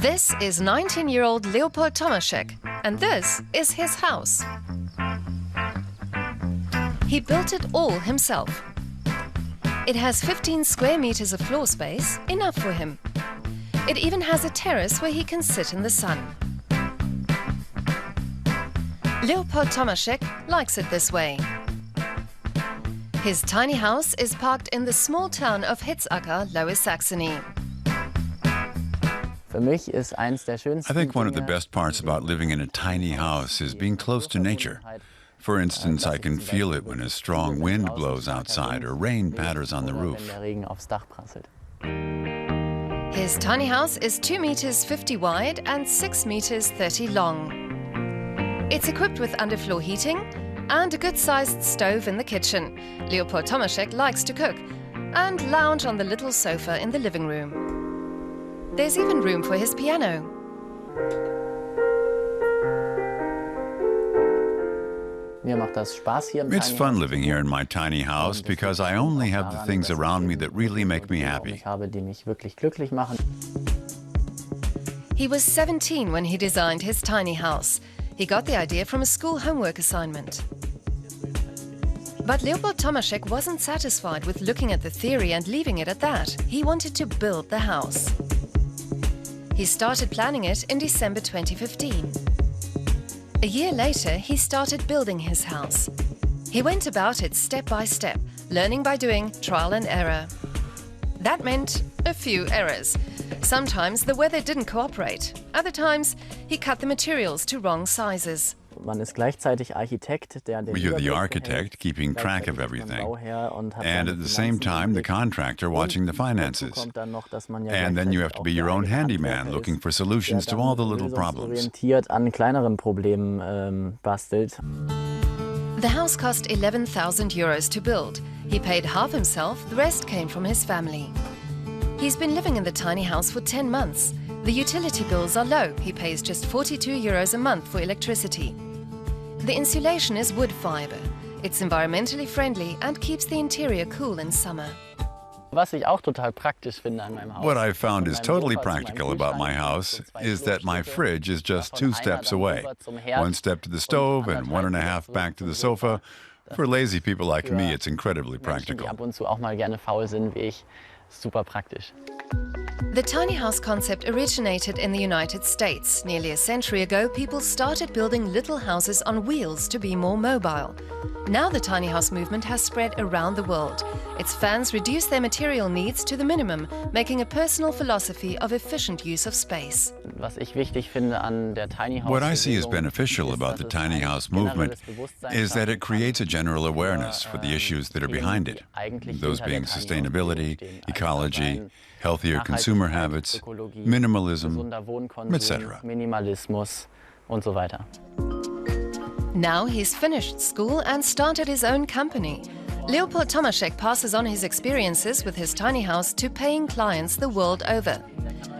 This is 19-year-old Leopold Tomaschek, and this is his house. He built it all himself. It has 15 square meters of floor space, enough for him. It even has a terrace where he can sit in the sun. Leopold Tomaschek likes it this way. His tiny house is parked in the small town of Hitzacker, Lower Saxony. I think one of the best parts about living in a tiny house is being close to nature. For instance, I can feel it when a strong wind blows outside or rain patters on the roof. His tiny house is 2 meters 50 wide and 6 meters 30 long. It's equipped with underfloor heating and a good-sized stove in the kitchen. Leopold Tomaschek likes to cook and lounge on the little sofa in the living room. There's even room for his piano. It's fun living here in my tiny house because I only have the things around me that really make me happy. He was 17 when he designed his tiny house. He got the idea from a school homework assignment. But Leopold Tomaschek wasn't satisfied with looking at the theory and leaving it at that. He wanted to build the house. He started planning it in December 2015. A year later, he started building his house. He went about it step by step, learning by doing, trial and error. That meant a few errors. Sometimes the weather didn't cooperate. Other times, he cut the materials to wrong sizes. You're the architect keeping track of everything, and at the same time the contractor watching the finances. And then you have to be your own handyman looking for solutions to all the little problems. The house cost 11,000 euros to build. He paid half himself, the rest came from his family. He's been living in the tiny house for 10 months. The utility bills are low. He pays just 42 euros a month for electricity. The insulation is wood fiber. It's environmentally friendly and keeps the interior cool in summer. What I found is totally practical about my house is that my fridge is just 2 steps away. 1 step to the stove and 1.5 back to the sofa. For lazy people like me, it's incredibly practical. The tiny house concept originated in the United States. Nearly a century ago, people started building little houses on wheels to be more mobile. Now the tiny house movement has spread around the world. Its fans reduce their material needs to the minimum, making a personal philosophy of efficient use of space. What I see as beneficial about the tiny house movement is that it creates a general awareness for the issues that are behind it, those being sustainability, ecology, healthier consumer habits, minimalism, etc. Now he's finished school and started his own company. Leopold Tomaschek passes on his experiences with his tiny house to paying clients the world over.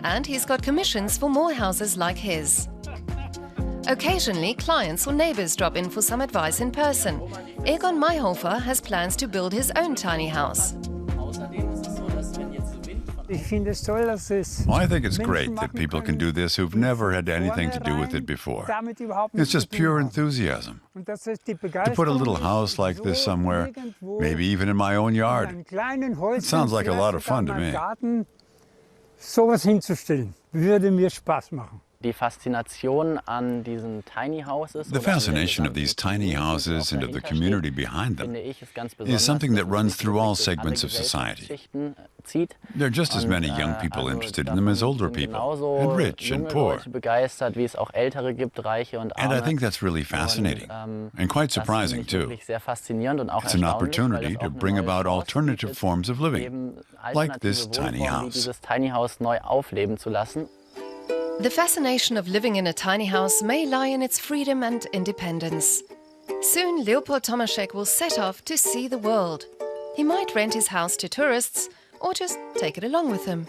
And he's got commissions for more houses like his. Occasionally, clients or neighbors drop in for some advice in person. Egon Mayhofer has plans to build his own tiny house. Well, I think it's great that people can do this who've never had anything to do with it before. It's just pure enthusiasm. To put a little house like this somewhere, maybe even in my own yard, it sounds like a lot of fun to me. The fascination of these tiny houses and of the community behind them is something that runs through all segments of society. There are just as many young people interested in them as older people, and rich and poor. And I think that's really fascinating, and quite surprising too. It's an opportunity to bring about alternative forms of living, like this tiny house. The fascination of living in a tiny house may lie in its freedom and independence. Soon, Leopold Tomaschek will set off to see the world. He might rent his house to tourists or just take it along with him.